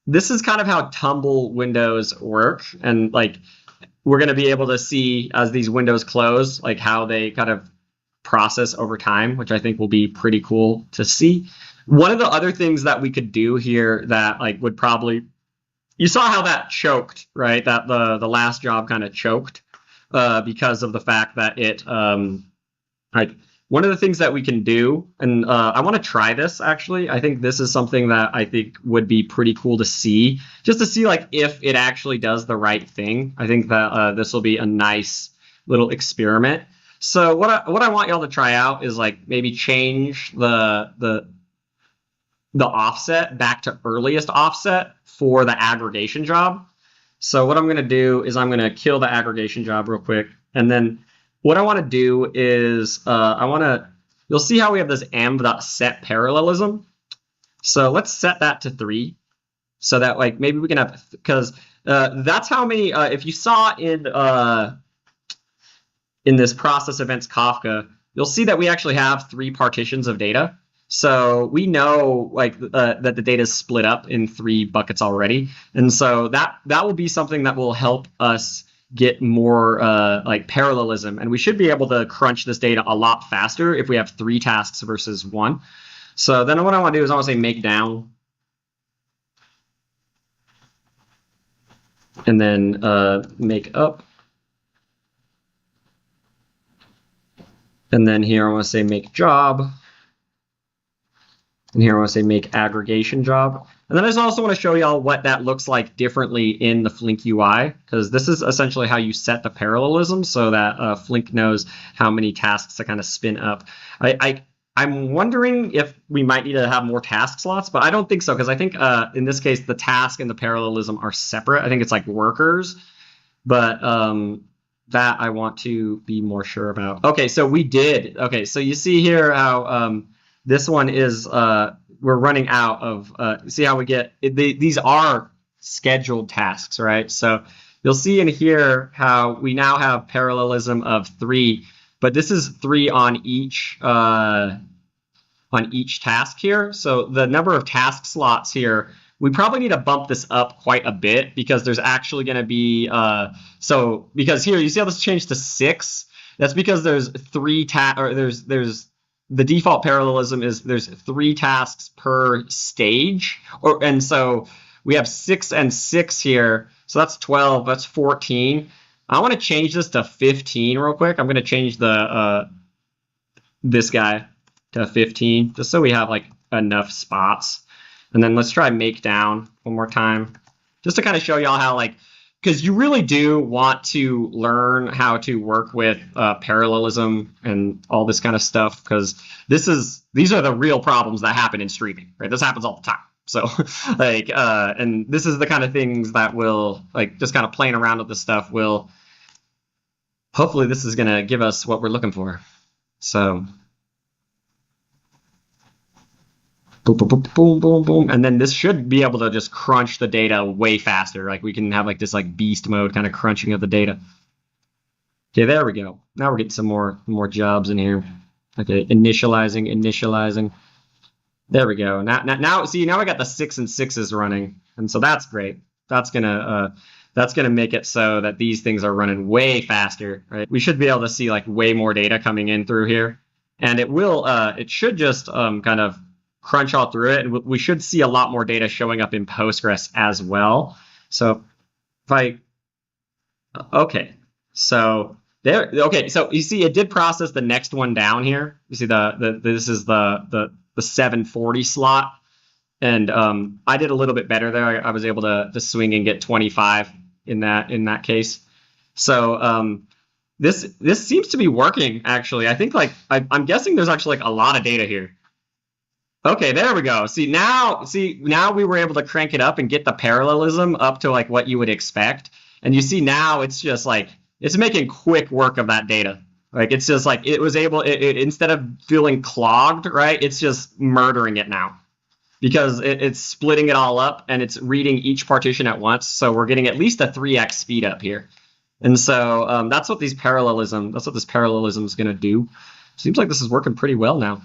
this is kind of how tumble windows work. And like, we're going to be able to see as these windows close, like how they kind of process over time, which I think will be pretty cool to see. One of the other things that we could do here that like would probably, you saw how that choked, right? That the last job kind of choked because of the fact that it, one of the things that we can do, and I want to try this actually. I think this is something that I think would be pretty cool to see, just to see like if it actually does the right thing. I think that this will be a nice little experiment. So what I want y'all to try out is like maybe change the offset back to earliest offset for the aggregation job. So what I'm going to do is I'm going to kill the aggregation job real quick, and then what I want to do is you'll see how we have this env.set parallelism. So let's set that to 3, so that like maybe we can have, because that's how many, if you saw in this process events Kafka, you'll see that we actually have 3 partitions of data. So we know like that the data is split up in 3 buckets already. And so that will be something that will help us get more like parallelism, and we should be able to crunch this data a lot faster if we have 3 tasks versus 1. So then what I want to do is I want to say make down, and then make up, and then here I want to say make job, and here I want to say make aggregation job. And then I just also want to show y'all what that looks like differently in the Flink UI, because this is essentially how you set the parallelism so that Flink knows how many tasks to kind of spin up. I'm wondering if we might need to have more task slots, but I don't think so, because I think in this case, the task and the parallelism are separate. I think it's like workers, but that I want to be more sure about. Okay, so we did. Okay, so you see here how this one is, we're running out of, see how we get, these are scheduled tasks, right? So you'll see in here how we now have parallelism of 3, but this is 3 on each task here. So the number of task slots here, we probably need to bump this up quite a bit because there's actually going to be because here you see how this changed to 6. That's because there's there's the default parallelism is there's 3 tasks per stage, and so we have 6 and 6 here. So that's 12. That's 14. I want to change this to 15 real quick. I'm going to change the this guy to 15 just so we have like enough spots. And then let's try make down one more time just to kind of show y'all how, like, because you really do want to learn how to work with parallelism and all this kind of stuff, because these are the real problems that happen in streaming, right? This happens all the time. So like and this is the kind of things that will, like, just kind of playing around with this stuff will, hopefully this is going to give us what we're looking for. So boom, boom, boom, boom, boom, boom, and then this should be able to just crunch the data way faster. Like we can have like this like beast mode kind of crunching of the data. Okay, there we go. Now we're getting some more jobs in here. Okay, initializing. There we go. Now see, now I got the 6 and 6s running, and so that's great. That's gonna make it so that these things are running way faster, right? We should be able to see like way more data coming in through here, and it should just kind of crunch all through it, and we should see a lot more data showing up in Postgres as well. So if I, okay, so there, okay, so you see it did process the next one down here. You see this is the 740 slot, and I did a little bit better there. I was able to swing and get 25 in that case. So this seems to be working actually. I think like I'm guessing there's actually like a lot of data here. Okay, there we go. See now we were able to crank it up and get the parallelism up to like what you would expect. And you see now it's just like it's making quick work of that data. Like it's just like it was able it instead of feeling clogged, right? It's just murdering it now because it's splitting it all up and it's reading each partition at once. So we're getting at least a 3x speed up here. And so that's what this parallelism is going to do. Seems like this is working pretty well now.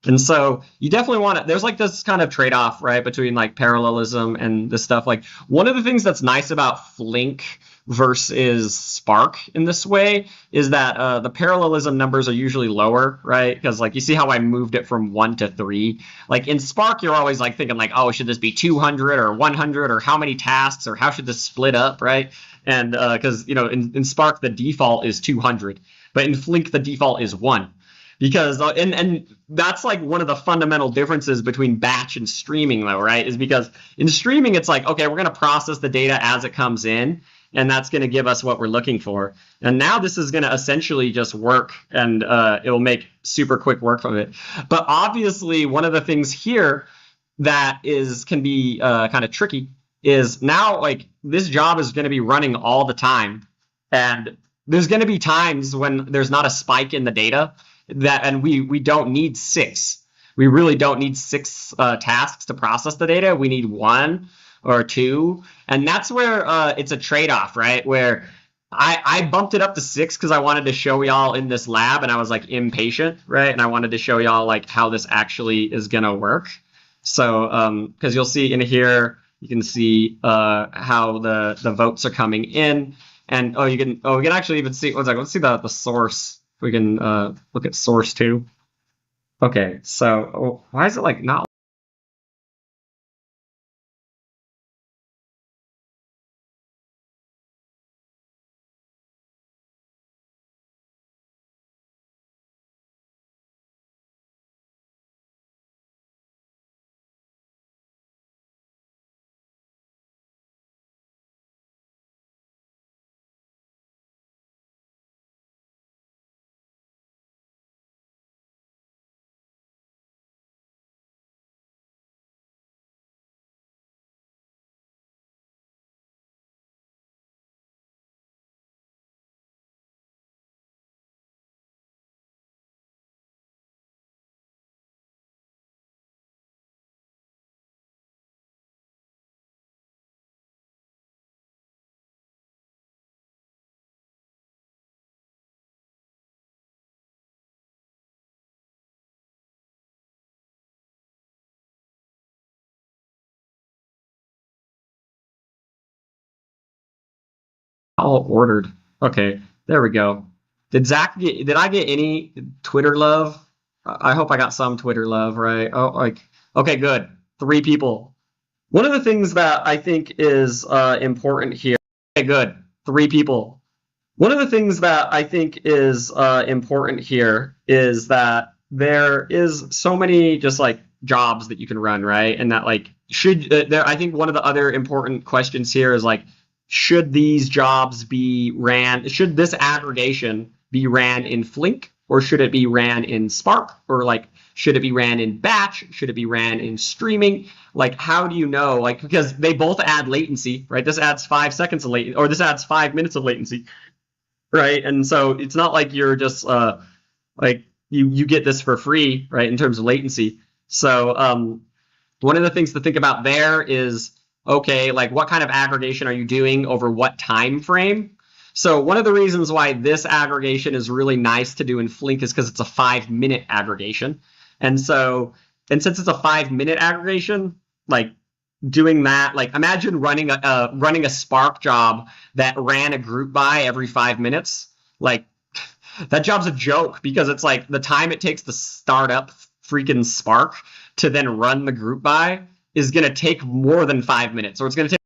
And so you definitely want to, there's like this kind of trade-off, right, between like parallelism and this stuff. Like one of the things that's nice about Flink versus Spark in this way is that the parallelism numbers are usually lower, right? Because like you see how I moved it from 1 to 3. Like in Spark, you're always like thinking like, oh, should this be 200 or 100 or how many tasks or how should this split up, right? And because, you know, in Spark, the default is 200, but in Flink, the default is 1. Because and that's like one of the fundamental differences between batch and streaming, though, right? Is because in streaming it's like, okay, we're going to process the data as it comes in, and that's going to give us what we're looking for. And now this is going to essentially just work, and it will make super quick work of it. But obviously, one of the things here that can be kind of tricky is now like this job is going to be running all the time, and there's going to be times when there's not a spike in the data. And we don't need 6. We really don't need 6 tasks to process the data. We need 1 or 2, and that's where it's a trade-off, right? Where I bumped it up to 6 because I wanted to show y'all in this lab, and I was like impatient, right? And I wanted to show y'all like how this actually is gonna work. So because you'll see in here, you can see how the votes are coming in, and we can actually even see. One second, let's see the source. We can look at source too. Okay, so why is it like not All ordered. Okay, there we go. Did I get any Twitter love? I hope I got some Twitter love, right? Oh, like, okay, good. 3 people. One of the things that I think is important here. Okay, good. 3 people. One of the things that I think is important here is that there is so many just like jobs that you can run, right? And that like should there. I think one of the other important questions here is like, should these jobs be ran? Should this aggregation be ran in Flink, or should it be ran in Spark, or like should it be ran in batch? Should it be ran in streaming? Like, how do you know? Like, because they both add latency, right? This adds 5 seconds of latency, or this adds 5 minutes of latency, right? And so it's not like you're just like you get this for free, right? In terms of latency. So one of the things to think about there is, okay, like what kind of aggregation are you doing over what time frame? So one of the reasons why this aggregation is really nice to do in Flink is because it's a 5-minute aggregation. And since it's a 5-minute aggregation, like doing that, like imagine running a Spark job that ran a group by every 5 minutes. Like that job's a joke, because it's like the time it takes to start up freaking Spark to then run the group by is going to take more than 5 minutes, or it's going to take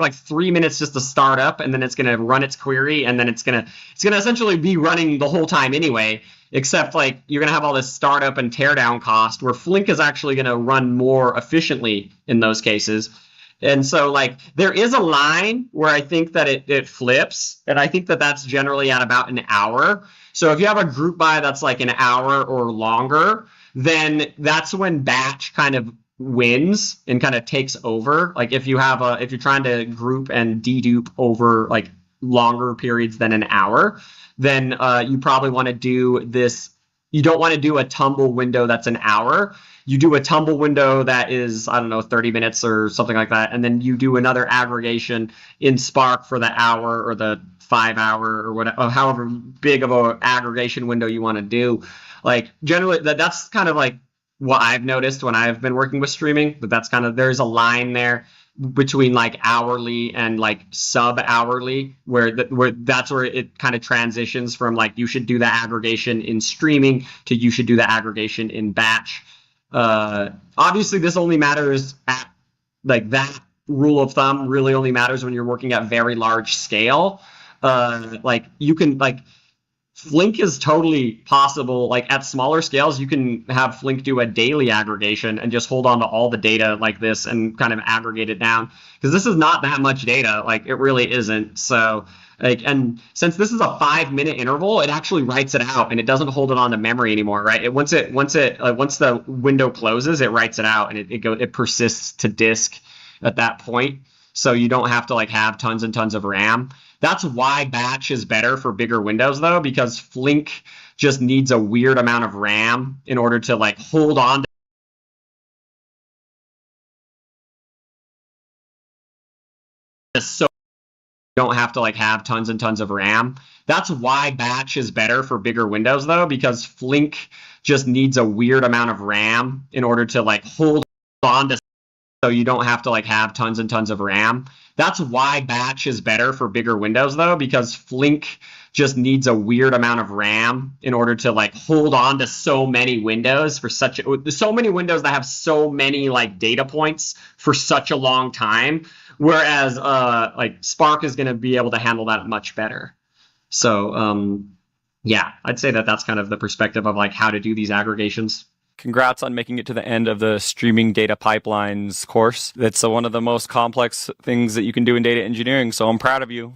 like 3 minutes just to start up, and then it's going to run its query, and then it's going to essentially be running the whole time anyway, except like you're going to have all this startup and teardown cost, where Flink is actually going to run more efficiently in those cases. And so like there is a line where I think that it flips, and I think that that's generally at about an hour. So if you have a group by that's like an hour or longer, then that's when batch kind of wins and kind of takes over. Like if you're trying to group and dedupe over like longer periods than an hour, then you probably want to do this. You don't want to do a tumble window that's an hour. You do a tumble window that is, I don't know, 30 minutes or something like that, and then you do another aggregation in Spark for the hour or the 5 hour or whatever, or however big of an aggregation window you want to do. Like generally, that's kind of like what I've noticed when I've been working with streaming. But that's kind of, there's a line there between like hourly and like sub-hourly, where that's where it kind of transitions from like you should do the aggregation in streaming to you should do the aggregation in batch. Obviously, this only matters at like that rule of thumb really only matters when you're working at very large scale. Like you can like Flink is totally possible. Like at smaller scales, you can have Flink do a daily aggregation and just hold on to all the data like this and kind of aggregate it down, because this is not that much data. Like it really isn't. So like, and since this is a 5-minute interval, it actually writes it out and it doesn't hold it onto memory anymore, right? Once the window closes, it writes it out and it persists to disk at that point. So you don't have to like have tons and tons of RAM. That's why batch is better for bigger windows, though, because Flink just needs a weird amount of RAM in order to like hold on to, so you don't have to like have tons and tons of RAM. That's why batch is better for bigger windows, though, because Flink just needs a weird amount of RAM in order to like hold on to so you don't have to like have tons and tons of RAM. That's why batch is better for bigger windows though, because flink just needs a weird amount of RAM in order to like hold on to so many windows for so many windows that have so many like data points for such a long time. Whereas like Spark is going to be able to handle that much better. So yeah, I'd say that that's kind of the perspective of like how to do these aggregations. Congrats on making it to the end of the streaming data pipelines course. That's one of the most complex things that you can do in data engineering. So I'm proud of you.